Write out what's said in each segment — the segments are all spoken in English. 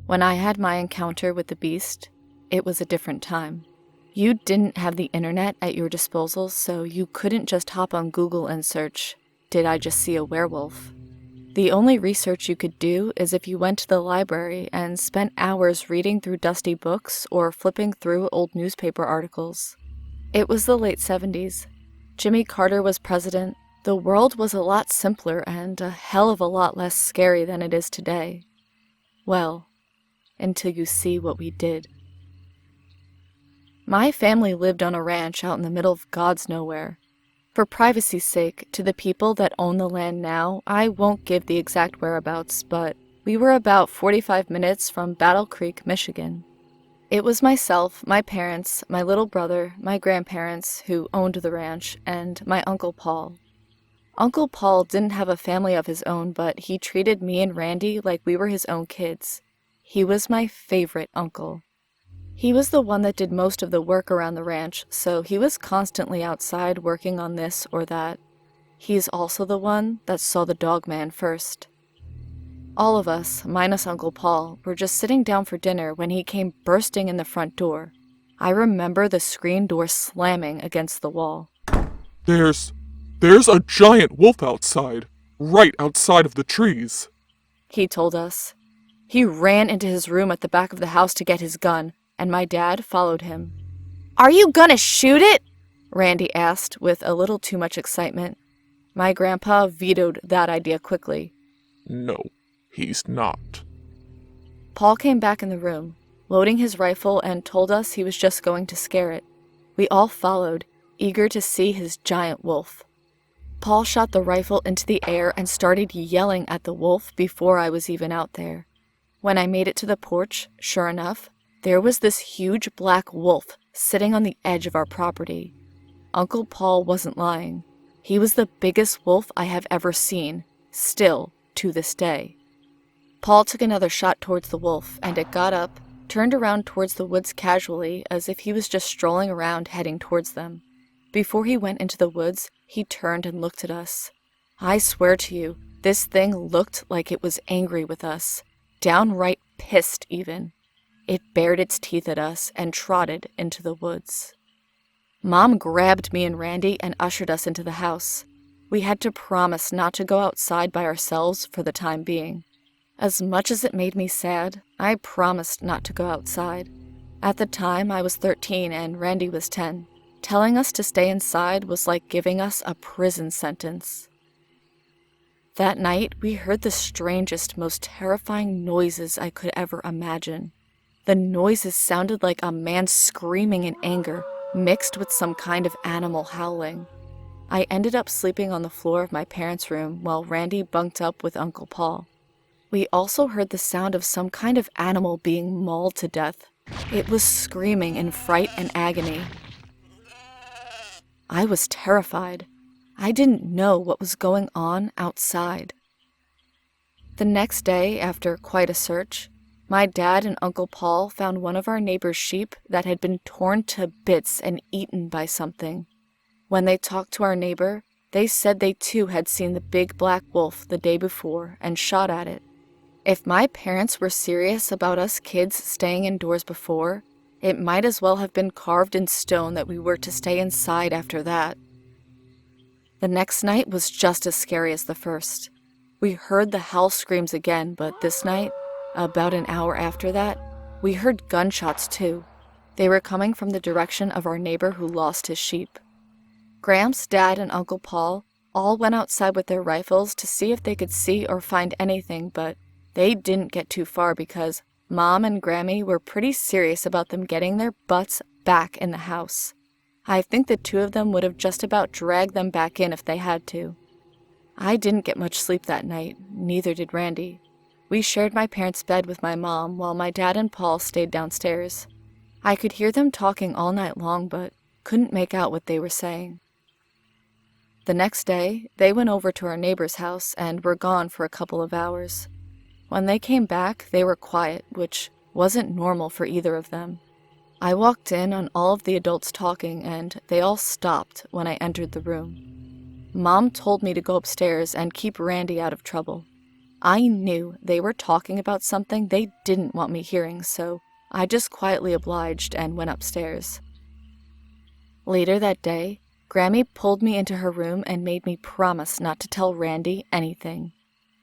When I had my encounter with the beast, it was a different time. You didn't have the internet at your disposal, so you couldn't just hop on Google and search, "Did I just see a werewolf?" The only research you could do is if you went to the library and spent hours reading through dusty books or flipping through old newspaper articles. It was the late 70s. Jimmy Carter was president. The world was a lot simpler and a hell of a lot less scary than it is today. Well, until you see what we did. My family lived on a ranch out in the middle of God's nowhere. For privacy's sake, to the people that own the land now, I won't give the exact whereabouts, but we were about 45 minutes from Battle Creek, Michigan. It was myself, my parents, my little brother, my grandparents, who owned the ranch, and my Uncle Paul. Uncle Paul didn't have a family of his own, but he treated me and Randy like we were his own kids. He was my favorite uncle. He was the one that did most of the work around the ranch, so he was constantly outside working on this or that. He's also the one that saw the dogman first. All of us, minus Uncle Paul, were just sitting down for dinner when he came bursting in the front door. I remember the screen door slamming against the wall. There's a giant wolf outside, right outside of the trees," he told us. He ran into his room at the back of the house to get his gun, and my dad followed him. "Are you gonna shoot it?" Randy asked with a little too much excitement. My grandpa vetoed that idea quickly. "No, he's not." Paul came back in the room, loading his rifle, and told us he was just going to scare it. We all followed, eager to see his giant wolf. Paul shot the rifle into the air and started yelling at the wolf before I was even out there. When I made it to the porch, sure enough, there was this huge black wolf sitting on the edge of our property. Uncle Paul wasn't lying. He was the biggest wolf I have ever seen, still to this day. Paul took another shot towards the wolf, and it got up, turned around towards the woods casually as if he was just strolling around heading towards them. Before he went into the woods, he turned and looked at us. I swear to you, this thing looked like it was angry with us, downright pissed even. It bared its teeth at us and trotted into the woods. Mom grabbed me and Randy and ushered us into the house. We had to promise not to go outside by ourselves for the time being. As much as it made me sad, I promised not to go outside. At the time, I was 13 and Randy was 10. Telling us to stay inside was like giving us a prison sentence. That night, we heard the strangest, most terrifying noises I could ever imagine. The noises sounded like a man screaming in anger, mixed with some kind of animal howling. I ended up sleeping on the floor of my parents' room while Randy bunked up with Uncle Paul. We also heard the sound of some kind of animal being mauled to death. It was screaming in fright and agony. I was terrified. I didn't know what was going on outside. The next day, after quite a search, my dad and Uncle Paul found one of our neighbor's sheep that had been torn to bits and eaten by something. When they talked to our neighbor, they said they too had seen the big black wolf the day before and shot at it. If my parents were serious about us kids staying indoors before, it might as well have been carved in stone that we were to stay inside after that. The next night was just as scary as the first. We heard the howl screams again, but this night, about an hour after that, we heard gunshots too. They were coming from the direction of our neighbor who lost his sheep. Gramps, Dad, and Uncle Paul all went outside with their rifles to see if they could see or find anything, but they didn't get too far because Mom and Grammy were pretty serious about them getting their butts back in the house. I think the two of them would have just about dragged them back in if they had to. I didn't get much sleep that night, neither did Randy. We shared my parents' bed with my mom while my dad and Paul stayed downstairs. I could hear them talking all night long, but couldn't make out what they were saying. The next day, they went over to our neighbor's house and were gone for a couple of hours. When they came back, they were quiet, which wasn't normal for either of them. I walked in on all of the adults talking, and they all stopped when I entered the room. Mom told me to go upstairs and keep Randy out of trouble. I knew they were talking about something they didn't want me hearing, so I just quietly obliged and went upstairs. Later that day, Grammy pulled me into her room and made me promise not to tell Randy anything.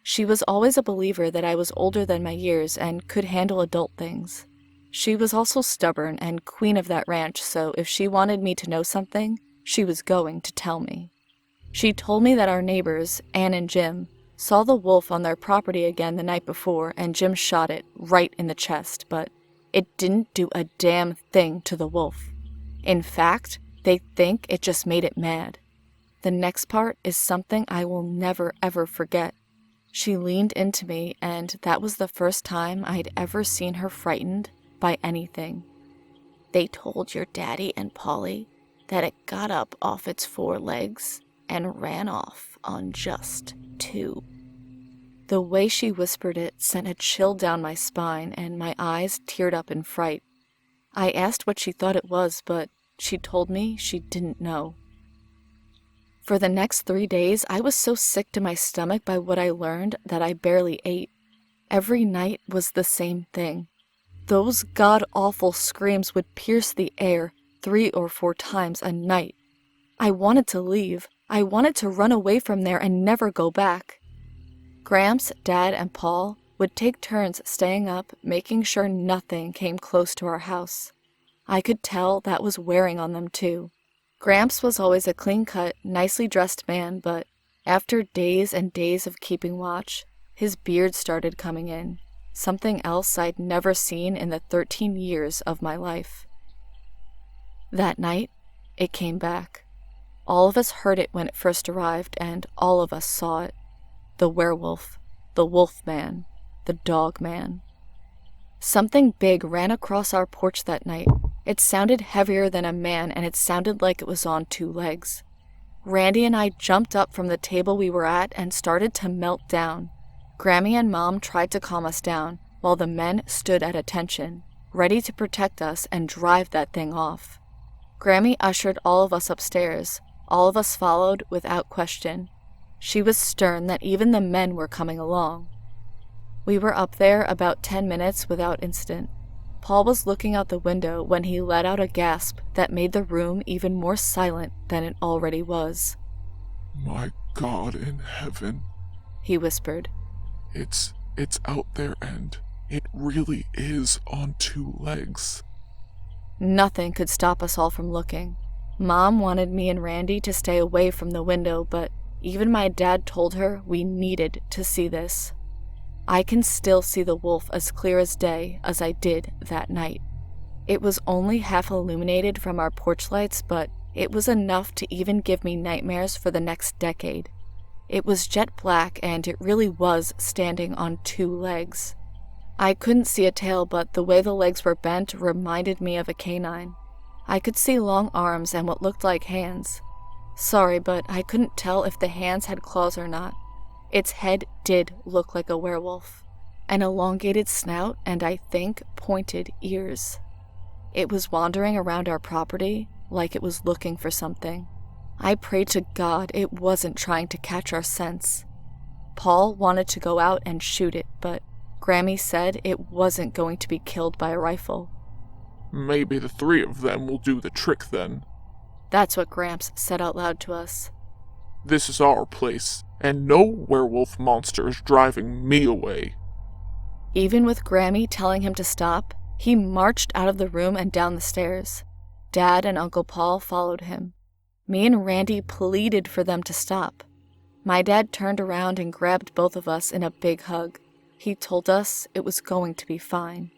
She was always a believer that I was older than my years and could handle adult things. She was also stubborn and queen of that ranch, so if she wanted me to know something, she was going to tell me. She told me that our neighbors, Ann and Jim, saw the wolf on their property again the night before, and Jim shot it right in the chest, but it didn't do a damn thing to the wolf. In fact, they think it just made it mad. The next part is something I will never ever forget. She leaned into me, and that was the first time I'd ever seen her frightened by anything. They told your daddy and Polly that it got up off its 4 legs and ran off on just 2. The way she whispered it sent a chill down my spine, and my eyes teared up in fright. I asked what she thought it was, but she told me she didn't know. For the next 3 days, I was so sick to my stomach by what I learned that I barely ate. Every night was the same thing. Those god-awful screams would pierce the air 3 or 4 times a night. I wanted to leave. I wanted to run away from there and never go back. Gramps, Dad, and Paul would take turns staying up, making sure nothing came close to our house. I could tell that was wearing on them too. Gramps was always a clean-cut, nicely dressed man, but after days and days of keeping watch, his beard started coming in, something else I'd never seen in the 13 years of my life. That night, it came back. All of us heard it when it first arrived, and all of us saw it. The werewolf, the wolf man, the dog man. Something big ran across our porch that night. It sounded heavier than a man, and it sounded like it was on 2 legs. Randy and I jumped up from the table we were at and started to melt down. Grammy and Mom tried to calm us down, while the men stood at attention, ready to protect us and drive that thing off. Grammy ushered all of us upstairs. All of us followed without question. She was stern that even the men were coming along. We were up there about 10 minutes without incident. Paul was looking out the window when he let out a gasp that made the room even more silent than it already was. My God in heaven, he whispered. It's out there, and it really is on 2 legs. Nothing could stop us all from looking. Mom wanted me and Randy to stay away from the window, but even my dad told her we needed to see this. I can still see the wolf as clear as day as I did that night. It was only half illuminated from our porch lights, but it was enough to even give me nightmares for the next decade. It was jet black, and it really was standing on 2 legs. I couldn't see a tail, but the way the legs were bent reminded me of a canine. I could see long arms and what looked like hands. Sorry, but I couldn't tell if the hands had claws or not. Its head did look like a werewolf. An elongated snout and, I think, pointed ears. It was wandering around our property like it was looking for something. I prayed to God it wasn't trying to catch our scents. Paul wanted to go out and shoot it, but Grammy said it wasn't going to be killed by a rifle. Maybe the 3 of them will do the trick then. That's what Gramps said out loud to us. This is our place, and no werewolf monster is driving me away. Even with Grammy telling him to stop, he marched out of the room and down the stairs. Dad and Uncle Paul followed him. Me and Randy pleaded for them to stop. My dad turned around and grabbed both of us in a big hug. He told us it was going to be fine.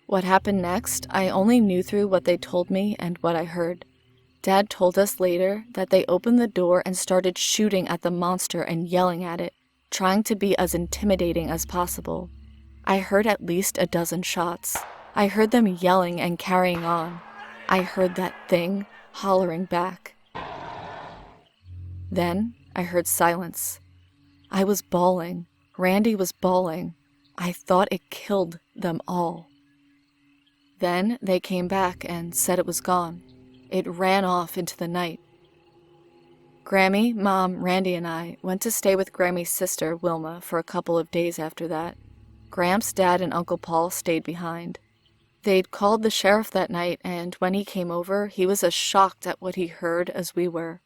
What happened next, I only knew through what they told me and what I heard. Dad told us later that they opened the door and started shooting at the monster and yelling at it, trying to be as intimidating as possible. I heard at least a dozen shots. I heard them yelling and carrying on. I heard that thing hollering back. Then I heard silence. I was bawling. Randy was bawling. I thought it killed them all. Then they came back and said it was gone. It ran off into the night. Grammy, Mom, Randy, and I went to stay with Grammy's sister, Wilma, for a couple of days after that. Gramps, Dad, and Uncle Paul stayed behind. They'd called the sheriff that night, and when he came over, he was as shocked at what he heard as we were.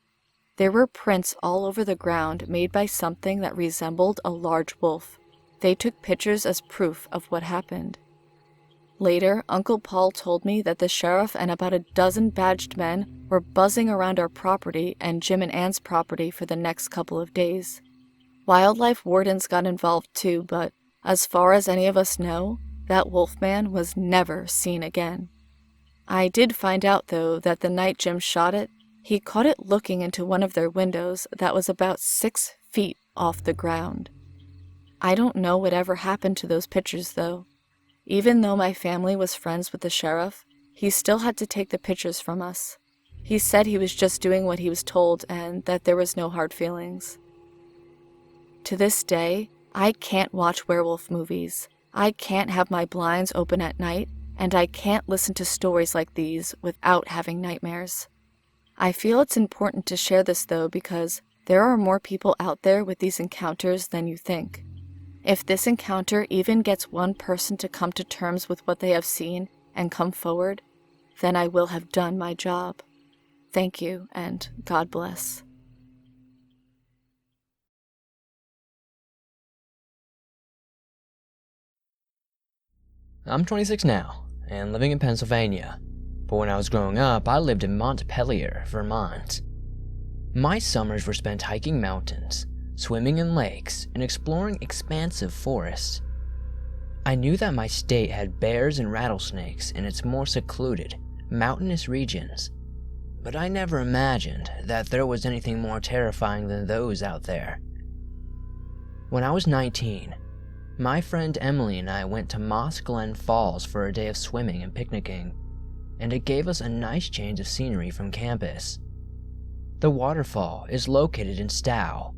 There were prints all over the ground made by something that resembled a large wolf. They took pictures as proof of what happened. Later, Uncle Paul told me that the sheriff and about a dozen badged men were buzzing around our property and Jim and Ann's property for the next couple of days. Wildlife wardens got involved too, but as far as any of us know, that wolfman was never seen again. I did find out, though, that the night Jim shot it, he caught it looking into one of their windows that was about 6 feet off the ground. I don't know whatever happened to those pictures, though. Even though my family was friends with the sheriff, he still had to take the pictures from us. He said he was just doing what he was told and that there was no hard feelings. To this day, I can't watch werewolf movies. I can't have my blinds open at night, and I can't listen to stories like these without having nightmares. I feel it's important to share this, though, because there are more people out there with these encounters than you think. If this encounter even gets one person to come to terms with what they have seen and come forward, then I will have done my job. Thank you, and God bless. I'm 26 now, and living in Pennsylvania, but when I was growing up, I lived in Montpelier, Vermont. My summers were spent hiking mountains, swimming in lakes, and exploring expansive forests. I knew that my state had bears and rattlesnakes in its more secluded, mountainous regions, but I never imagined that there was anything more terrifying than those out there. When I was 19, my friend Emily and I went to Moss Glen Falls for a day of swimming and picnicking, and it gave us a nice change of scenery from campus. The waterfall is located in Stow,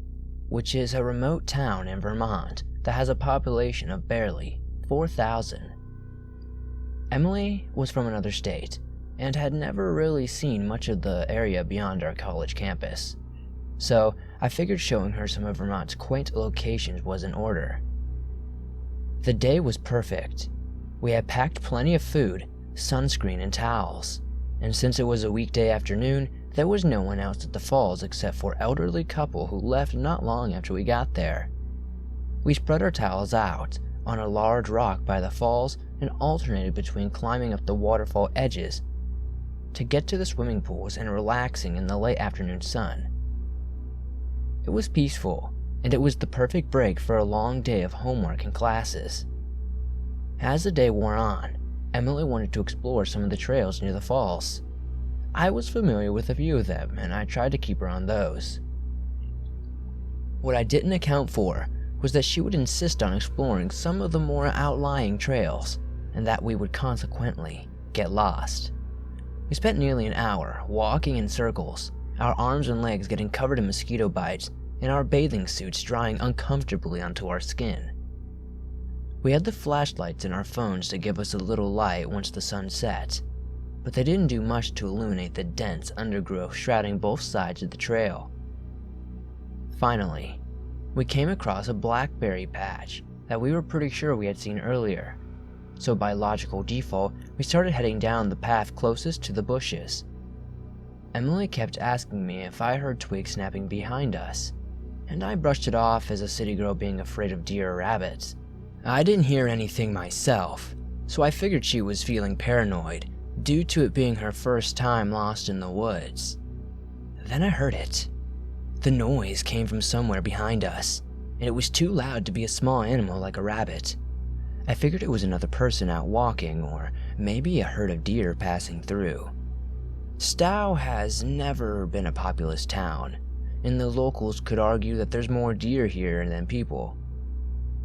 which is a remote town in Vermont that has a population of barely 4,000. Emily was from another state and had never really seen much of the area beyond our college campus, so I figured showing her some of Vermont's quaint locations was in order. The day was perfect. We had packed plenty of food, sunscreen, and towels, and since it was a weekday afternoon, there was no one else at the falls except for an elderly couple who left not long after we got there. We spread our towels out on a large rock by the falls and alternated between climbing up the waterfall edges to get to the swimming pools and relaxing in the late afternoon sun. It was peaceful, and it was the perfect break for a long day of homework and classes. As the day wore on, Emily wanted to explore some of the trails near the falls. I was familiar with a few of them, and I tried to keep her on those. What I didn't account for was that she would insist on exploring some of the more outlying trails, and that we would consequently get lost. We spent nearly an hour walking in circles, our arms and legs getting covered in mosquito bites, and our bathing suits drying uncomfortably onto our skin. We had the flashlights in our phones to give us a little light once the sun set, but they didn't do much to illuminate the dense undergrowth shrouding both sides of the trail. Finally, we came across a blackberry patch that we were pretty sure we had seen earlier, so by logical default, we started heading down the path closest to the bushes. Emily kept asking me if I heard twigs snapping behind us, and I brushed it off as a city girl being afraid of deer or rabbits. I didn't hear anything myself, so I figured she was feeling paranoid due to it being her first time lost in the woods. Then I heard it. The noise came from somewhere behind us, and it was too loud to be a small animal like a rabbit. I figured it was another person out walking, or maybe a herd of deer passing through. Stow has never been a populous town, and the locals could argue that there's more deer here than people.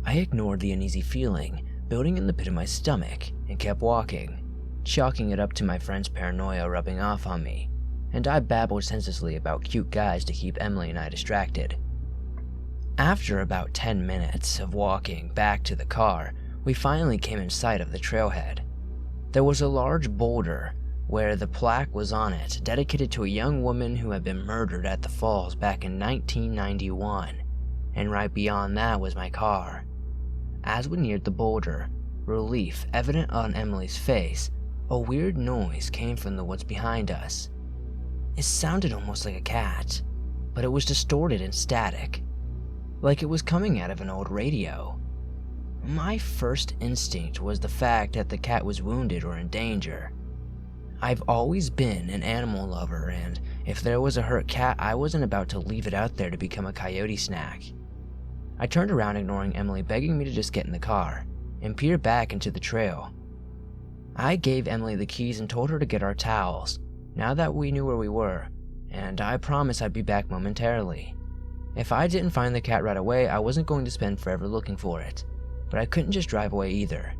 I ignored the uneasy feeling building in the pit of my stomach and kept walking, chalking it up to my friend's paranoia rubbing off on me, and I babbled senselessly about cute guys to keep Emily and I distracted. After about 10 minutes of walking back to the car, we finally came in sight of the trailhead. There was a large boulder where the plaque was on it, dedicated to a young woman who had been murdered at the falls back in 1991, and right beyond that was my car. As we neared the boulder, relief evident on Emily's face, a weird noise came from the woods behind us. It sounded almost like a cat, but it was distorted and static, like it was coming out of an old radio. My first instinct was the fact that the cat was wounded or in danger. I've always been an animal lover, and if there was a hurt cat, I wasn't about to leave it out there to become a coyote snack. I turned around, ignoring Emily begging me to just get in the car, and peered back into the trail. I gave Emily the keys and told her to get our towels, now that we knew where we were, and I promised I'd be back momentarily. If I didn't find the cat right away, I wasn't going to spend forever looking for it, but I couldn't just drive away either.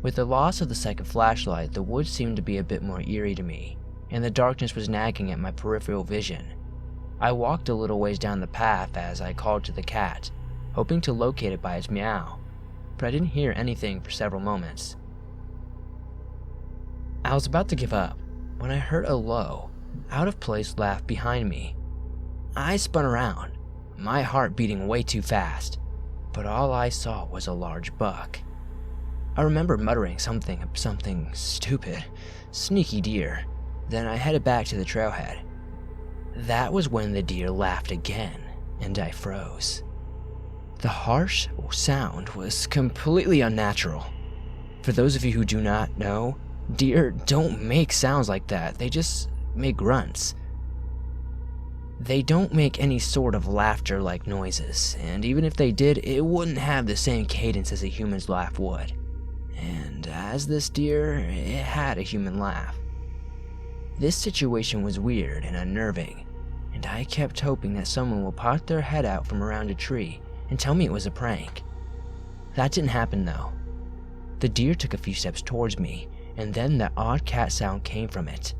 With the loss of the second flashlight, the woods seemed to be a bit more eerie to me, and the darkness was nagging at my peripheral vision. I walked a little ways down the path as I called to the cat, hoping to locate it by its meow, but I didn't hear anything for several moments. I was about to give up when I heard a low, out-of-place laugh behind me. I spun around, my heart beating way too fast, but all I saw was a large buck. I remember muttering something stupid, sneaky deer, then I headed back to the trailhead. That was when the deer laughed again, and I froze. The harsh sound was completely unnatural. For those of you who do not know, deer don't make sounds like that, they just make grunts. They don't make any sort of laughter-like noises, and even if they did, it wouldn't have the same cadence as a human's laugh would. And as this deer, it had a human laugh. This situation was weird and unnerving, and I kept hoping that someone would pop their head out from around a tree and tell me it was a prank. That didn't happen though. The deer took a few steps towards me, and then that odd cat sound came from it.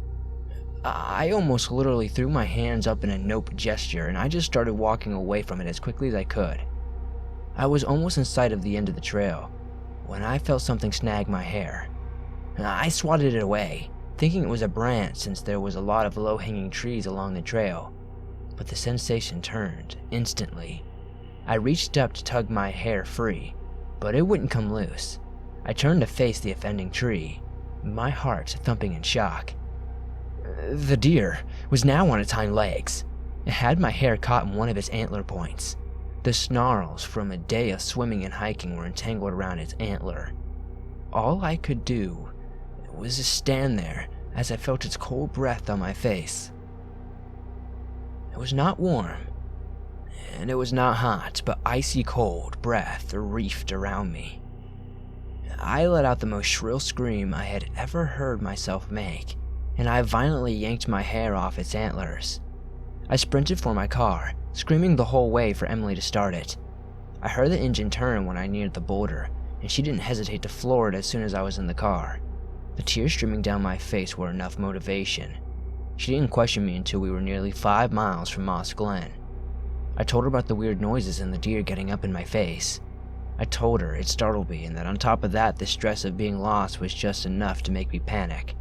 I almost literally threw my hands up in a nope gesture, and I just started walking away from it as quickly as I could. I was almost in sight of the end of the trail when I felt something snag my hair. I swatted it away, thinking it was a branch since there was a lot of low-hanging trees along the trail, but the sensation turned instantly. I reached up to tug my hair free, but it wouldn't come loose. I turned to face the offending tree, my heart thumping in shock. The deer was now on its hind legs. It had my hair caught in one of its antler points. The snarls from a day of swimming and hiking were entangled around its antler. All I could do was just stand there as I felt its cold breath on my face. It was not warm, and it was not hot, but icy cold breath reefed around me. I let out the most shrill scream I had ever heard myself make, and I violently yanked my hair off its antlers. I sprinted for my car, screaming the whole way for Emily to start it. I heard the engine turn when I neared the boulder, and she didn't hesitate to floor it as soon as I was in the car. The tears streaming down my face were enough motivation. She didn't question me until we were nearly 5 miles from Moss Glen. I told her about the weird noises and the deer getting up in my face. I told her it startled me, and that on top of that, the stress of being lost was just enough to make me panic.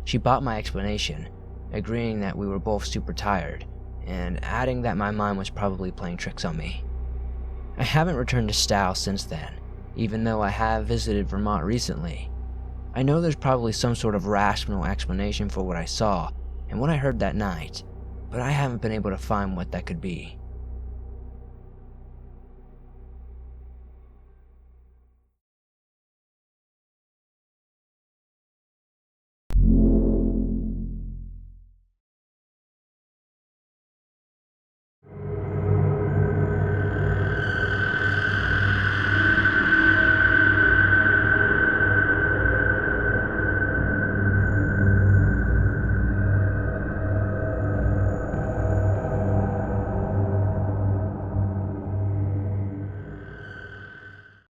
She bought my explanation, agreeing that we were both super tired, and adding that my mind was probably playing tricks on me. I haven't returned to Stow since then, even though I have visited Vermont recently. I know there's probably some sort of rational explanation for what I saw and what I heard that night, but I haven't been able to find what that could be.